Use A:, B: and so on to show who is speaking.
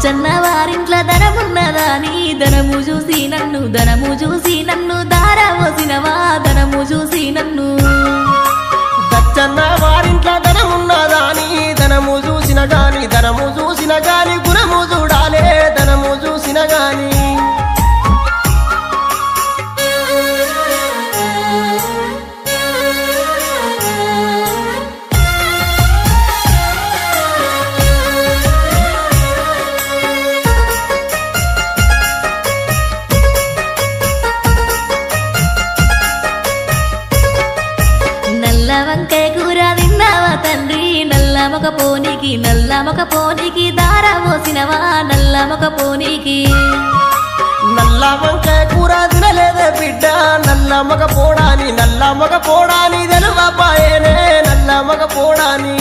A: బచ్చన్న వారింట్ల ధనమున్నదాని ధనము చూసి నన్ను దారవోసినవా ధనము చూసి నన్ను
B: బచ్చన్న వారింట్ల ధనమున్నదాని ధనము చూసిన గాని గుణము చూడాలే ధనము చూసిన గాని
A: వంకాయ కూర తిన్నావా తండ్రి నల్లమొక పోనీకి దారవోసినవా నల్లమొక పోనీకి
B: నల్ల వంకాయ కూర తినలేదే బిడ్డ నల్ల మగ పోడాని తెలువపాయనే నల్ల మగ పోడాని